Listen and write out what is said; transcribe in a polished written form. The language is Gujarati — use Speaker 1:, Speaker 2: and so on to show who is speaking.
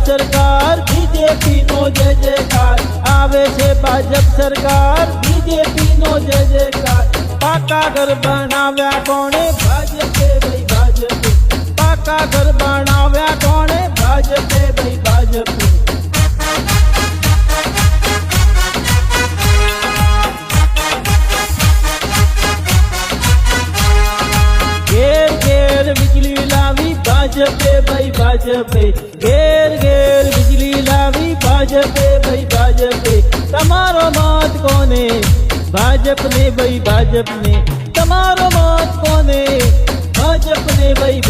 Speaker 1: સરકાર બીજેપી નો જય જયકાર આવે છે ભાજપ સરકાર બીજેપી નો જય જયકાર પાકા ઘર બનાવ્યા કોણે ભાજપે ભાઈ ભાજપે પાકા ઘર બનાવ્યા કોણે ભાજપે ભાઈ ભાજપે ઘેર ઘેર વીજળી લાવી ભાજપે ભાઈ ભાજપે ઘેર ઘેર વીજળી લાવી ભાજપે ભાઈ ભાજપે તમારો મત કોને ભાજપને ભાઈ ભાજપને તમારો મત કોને ભાજપને ભાઈ